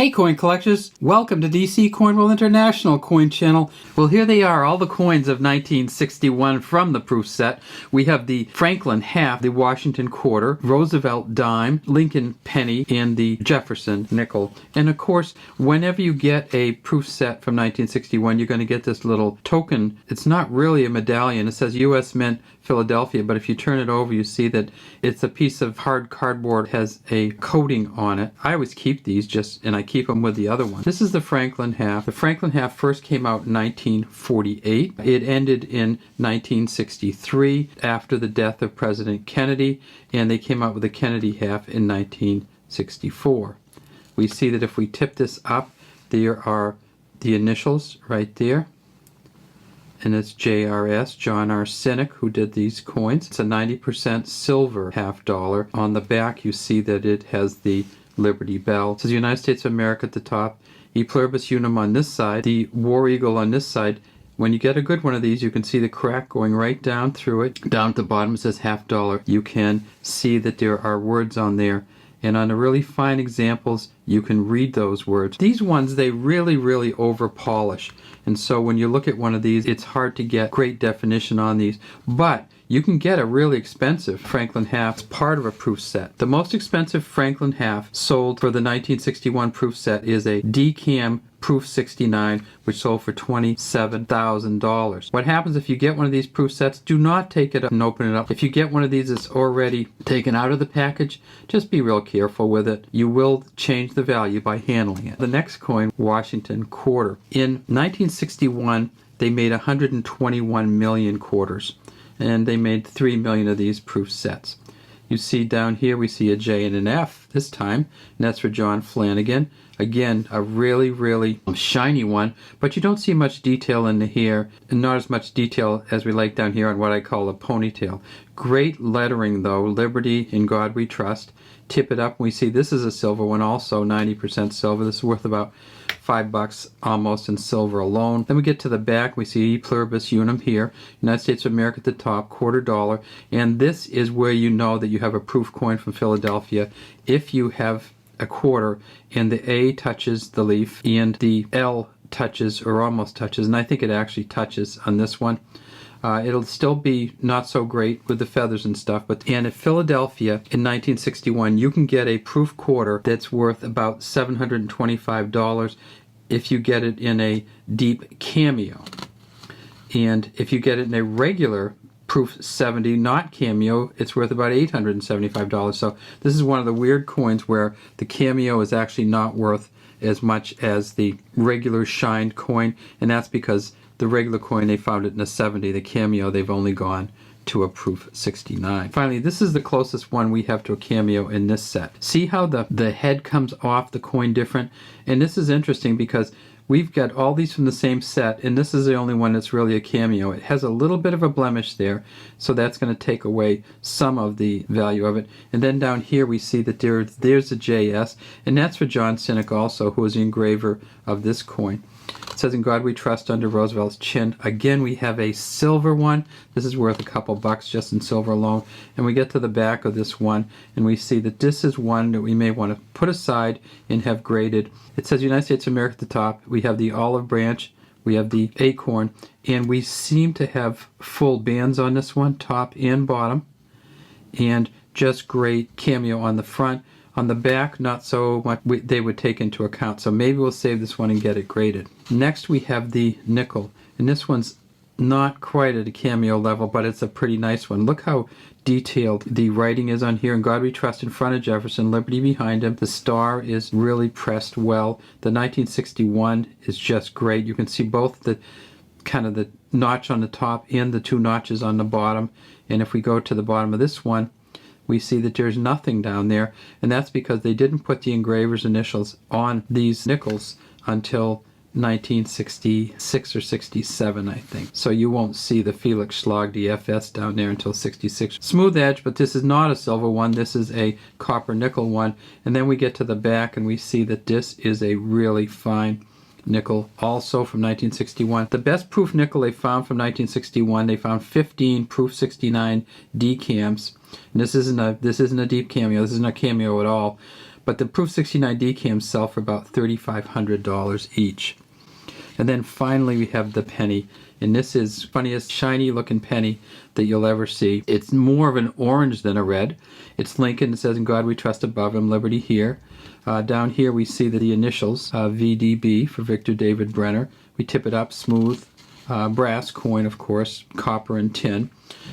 Hey coin collectors, welcome to DC Coin World International Coin Channel. Well, here they are, all the coins of 1961 from the proof set. We have the Franklin half, the Washington quarter, Roosevelt dime, Lincoln penny, and the Jefferson nickel. And of course, whenever you get a proof set from 1961, you're going to get this little token. It's not really a medallion. It says U.S. Mint Philadelphia, but if you turn it over, you see that it's a piece of hard cardboard, has a coating on it. I always keep these and I keep them with the other one. This is the Franklin half. The Franklin half first came out in 1948. It ended in 1963 after the death of President Kennedy, and they came out with the Kennedy half in 1964. We see that if we tip this up, there are the initials right there. And it's JRS, John R. Cynic, who did these coins. It's a 90% silver half dollar. On the back, you see that it has the Liberty Bell. It says United States of America at the top, E Pluribus Unum on this side, the War Eagle on this side. When you get a good one of these, you can see the crack going right down through it. Down at the bottom, it says half dollar. You can see that there are words on there. And on the really fine examples, you can read those words. These ones, they really over polish. And so when you look at one of these, it's hard to get great definition on these. But you can get a really expensive Franklin half as part of a proof set. The most expensive Franklin half sold for the 1961 proof set is a DCAM Proof 69, which sold for $27,000. What happens if you get one of these proof sets, do not take it up and open it up. If you get one of these that's already taken out of the package, just be real careful with it. You will change the value by handling it. The next coin, Washington quarter. In 1961, they made 121 million quarters, and they made 3 million of these proof sets. You see down here, we see a J and an F this time, and that's for John Flanagan. Again, a really shiny one, but you don't see much detail in the hair, and not as much detail as we like down here on what I call a ponytail. Great lettering though, Liberty, In God We Trust. Tip it up, and we see this is a silver one also, 90% silver. This is worth about $5 almost in silver alone. Then we get to the back, we see E Pluribus Unum here, United States of America at the top, $quarter, and this is where you know that you have a proof coin from Philadelphia if you have a quarter and the A touches the leaf and the L touches or almost touches, and I think it actually touches on this one. It'll still be not so great with the feathers and stuff, and at Philadelphia in 1961 you can get a proof quarter that's worth about $725 if you get it in a deep cameo. And if you get it in a regular proof 70, not cameo, it's worth about $875. So this is one of the weird coins where the cameo is actually not worth as much as the regular shined coin, and that's because the regular coin, they found it in a 70. The cameo, they've only gone to a proof 69. Finally, this is the closest one we have to a cameo in this set. See how the head comes off the coin different? And this is interesting because we've got all these from the same set, and this is the only one that's really a cameo. It has a little bit of a blemish there, so that's going to take away some of the value of it. And then down here we see that there's a JS, and that's for John Cynic also, who was the engraver of this coin. It says, In God We Trust under Roosevelt's chin. Again, we have a silver one. This is worth a couple bucks just in silver alone. And we get to the back of this one, and we see that this is one that we may want to put aside and have graded. It says United States of America at the top. We have the olive branch. We have the acorn. And we seem to have full bands on this one, top and bottom. And just great cameo on the front. On the back, not so much they would take into account, so maybe we'll save this one and get it graded. Next we have the nickel, and this one's not quite at a cameo level, but it's a pretty nice one. Look how detailed the writing is on here. In God We Trust in front of Jefferson, Liberty behind him. The star is really pressed well. The 1961 is just great. You can see both the notch on the top and the two notches on the bottom. And if we go to the bottom of this one, we see that there's nothing down there, and that's because they didn't put the engraver's initials on these nickels until 1966 or 67, I think. So you won't see the Felix Schlag DFS down there until 66. Smooth edge, but this is not a silver one. This is a copper nickel one. And then we get to the back and we see that this is a really fine nickel, also from 1961. The best proof nickel they found from 1961, they found 15 proof 69 decams. And this isn't a deep cameo. This isn't a cameo at all. But the Proof 69 decams sell for about $3,500 each. And then finally we have the penny. And this is the funniest shiny looking penny that you'll ever see. It's more of an orange than a red. It's Lincoln. It says, "In God we trust, above him, liberty here." Down here we see the initials, VDB for Victor David Brenner. We tip it up, smooth, brass coin, of course, copper and tin.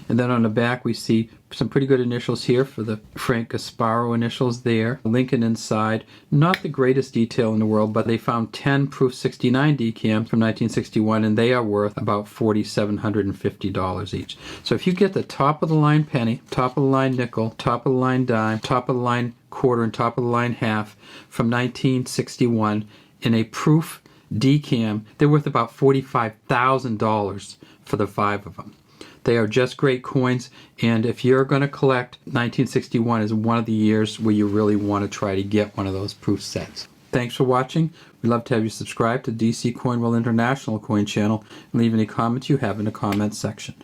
And then on the back we see some pretty good initials here for the Frank Gasparo initials there. Lincoln inside. Not the greatest detail in the world, but they found 10 Proof 69 decams from 1961, and they are worth about $4,750 each. So if you get the top of the line penny, top of the line nickel, top of the line dime, top of the line quarter, and top of the line half from 1961 in a Proof decam, they're worth about $45,000 for the 5 of them. They are just great coins, and if you're going to collect, 1961 is one of the years where you really want to try to get one of those Proof sets. Thanks for watching. We'd love to have you subscribe to DC Coin World International Coin Channel and leave any comments you have in the comments section.